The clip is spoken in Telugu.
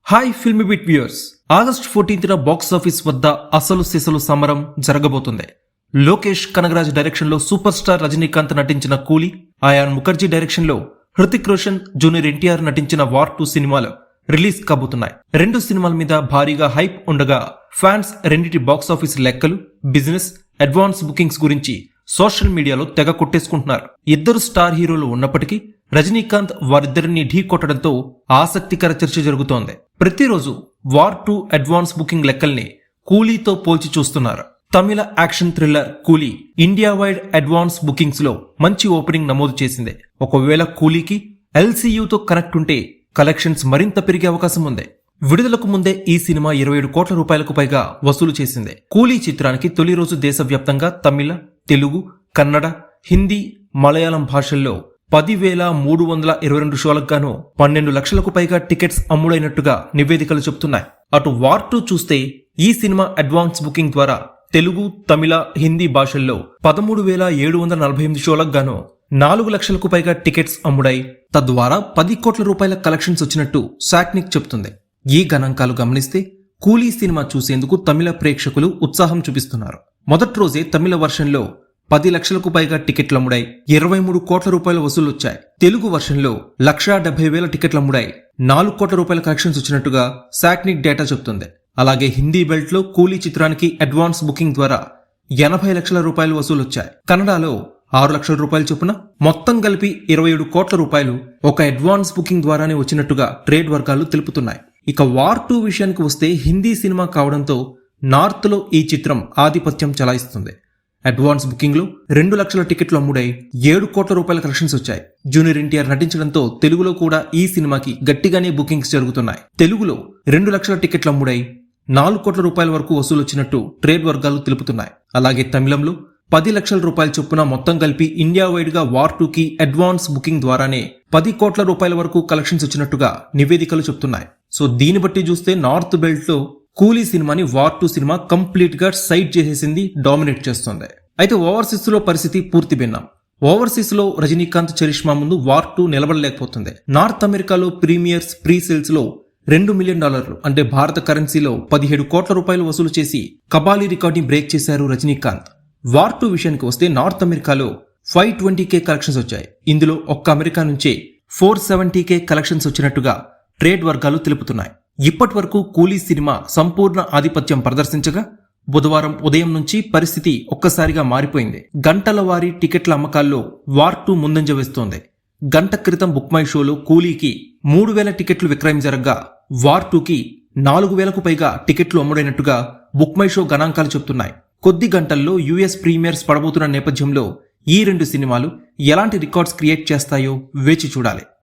Hi Filmibeat viewers, August 14న బాక్స్ ఆఫీస్ వద్ద అసలు సిసలు సమరం జరగబోతుంది. లోకేష్ కనగరాజ్ డైరెక్షన్ లో సూపర్ స్టార్ రజనీకాంత్ నటించిన కూలీ, అయాన్ ముఖర్జీ డైరెక్షన్ లో హృతిక్ రోషన్, జూనియర్ ఎన్టీఆర్ నటించిన వార్ 2 సినిమాలు రిలీజ్ కాబోతున్నాయి. రెండు సినిమాల మీద భారీగా హైప్ ఉండగా ఫ్యాన్స్ రెండిటి బాక్స్ ఆఫీస్ లెక్కలు, బిజినెస్, అడ్వాన్స్ బుకింగ్స్ గురించి సోషల్ మీడియాలో తెగ కొట్టేసుకుంటున్నారు. ఇద్దరు స్టార్ హీరోలు ఉన్నప్పటికీ రజనీకాంత్ వారిద్దరిని ఢీ కొట్టడంతో ఆసక్తికర చర్చ జరుగుతోంది. ప్రతిరోజు వార్ 2 అడ్వాన్స్ బుకింగ్ లెక్కల్ని కూలీతో పోల్చి చూస్తున్నారు. తమిళ యాక్షన్ థ్రిల్లర్ కూలీ ఇండియా వైడ్ అడ్వాన్స్ బుకింగ్స్ లో మంచి ఓపెనింగ్ నమోదు చేసింది. ఒకవేళ కూలీకి ఎల్సీయూతో కనెక్ట్ ఉంటే కలెక్షన్స్ మరింత పెరిగే అవకాశం ఉంది. విడుదలకు ముందే ఈ సినిమా 27 కోట్ల రూపాయలకు పైగా వసూలు చేసింది. కూలీ చిత్రానికి తొలి రోజు దేశవ్యాప్తంగా తమిళ, తెలుగు, కన్నడ, హిందీ, మలయాళం భాషల్లో 10,322 షోలకు గాను 12 లక్షలకు పైగా టికెట్స్ అమ్ముడైనట్టుగా నివేదికలు చెబుతున్నాయి. అటు వార్ 2 చూస్తే ఈ సినిమా అడ్వాన్స్ బుకింగ్ ద్వారా తెలుగు, తమిళ, హిందీ భాషల్లో 13,748 షోలకు గాను 4 లక్షలకు పైగా టికెట్స్ అమ్ముడై తద్వారా 10 కోట్ల రూపాయల కలెక్షన్స్ వచ్చినట్టు సాక్నిక్ చెబుతుంది. ఈ గణాంకాలు గమనిస్తే కూలీ సినిమా చూసేందుకు తమిళ ప్రేక్షకులు ఉత్సాహం చూపిస్తున్నారు. మొదటి రోజే తమిళ వర్షన్లో 10 లక్షలకు పైగా టికెట్లు అమ్ముడై 23 కోట్ల రూపాయల వసూలు వచ్చాయి. తెలుగు వర్షన్లో 1,70,000 టికెట్లు అమ్ముడై 4 కోట్ల రూపాయల కలెక్షన్స్ వచ్చినట్టుగా సాక్నిక్ డేటా చెబుతుంది. అలాగే హిందీ బెల్ట్ లో కూలీ చిత్రానికి అడ్వాన్స్ బుకింగ్ ద్వారా 80 లక్షల రూపాయలు వసూలు వచ్చాయి. కన్నడలో 6 లక్షల రూపాయలు చొప్పున మొత్తం కలిపి 27 కోట్ల రూపాయలు ఒక అడ్వాన్స్ బుకింగ్ ద్వారానే వచ్చినట్టుగా ట్రేడ్ వర్గాలు తెలుపుతున్నాయి. ఇక వార్ 2 విషయానికి వస్తే హిందీ సినిమా కావడంతో నార్త్ లో ఈ చిత్రం ఆధిపత్యం చెలాయిస్తుంది. అడ్వాన్స్ బుకింగ్ లో 2 లక్షల టికెట్లు అమ్ముడై 7 కోట్ల రూపాయల కలెక్షన్స్ వచ్చాయి. జూనియర్ ఎన్టీఆర్ నటించడంతో తెలుగులో కూడా ఈ సినిమాకి గట్టిగానే బుకింగ్స్ జరుగుతున్నాయి. తెలుగులో 2 లక్షల టికెట్లు అమ్ముడై 4 కోట్ల రూపాయల వరకు వసూలు వచ్చినట్టు ట్రేడ్ వర్గాలు తెలుపుతున్నాయి. అలాగే తమిళంలో 10 లక్షల రూపాయల చొప్పున మొత్తం కలిపి ఇండియా వైడ్ గా వార్ 2 కి అడ్వాన్స్ బుకింగ్ ద్వారానే 10 కోట్ల రూపాయల వరకు కలెక్షన్స్ వచ్చినట్టుగా నివేదికలు చెప్తున్నాయి. సో దీన్ని బట్టి చూస్తే నార్త్ బెల్ట్ లో కూలీ సినిమాని వార్ 2 సినిమా కంప్లీట్ గా సైడ్ చేసేసింది, డామినేట్ చేస్తుంది. అయితే ఓవర్సీస్ లో పరిస్థితి పూర్తి భిన్నం. ఓవర్సీస్ లో రజనీకాంత్ చరిష్మా ముందు వార్ 2 నిలబడలేకపోతుంది. నార్త్ అమెరికాలో ప్రీమియర్స్, ప్రీ సేల్స్ లో $2 మిలియన్ అంటే భారత కరెన్సీలో 17 కోట్ల రూపాయలు వసూలు చేసి కబాలీ రికార్డ్ ని బ్రేక్ చేశారు రజనీకాంత్. వార్ 2 విషయానికి వస్తే నార్త్ అమెరికాలో 520K కలెక్షన్స్ వచ్చాయి. ఇందులో ఒక్క అమెరికా నుంచే 470K కలెక్షన్స్ వచ్చినట్టుగా ట్రేడ్ వర్గాలు తెలుపుతున్నాయి. ఇప్పటి వరకు కూలీ సినిమా సంపూర్ణ ఆధిపత్యం ప్రదర్శించగా బుధవారం ఉదయం నుంచి పరిస్థితి ఒక్కసారిగా మారిపోయింది. గంటల వారీ టికెట్ల అమ్మకాల్లో వార్ 2 ముందంజ వేస్తోంది. గంట క్రితం బుక్ మై షోలో కూలీకి 3,000 టికెట్లు విక్రయం జరగ్గా వార్ 2కి 4,000కు పైగా టికెట్లు అమ్ముడైనట్టుగా బుక్ మై షో గణాంకాలు చెబుతున్నాయి. కొద్ది గంటల్లో యుఎస్ ప్రీమియర్స్ పడబోతున్న నేపథ్యంలో ఈ రెండు సినిమాలు ఎలాంటి రికార్డ్స్ క్రియేట్ చేస్తాయో వేచి చూడాలి.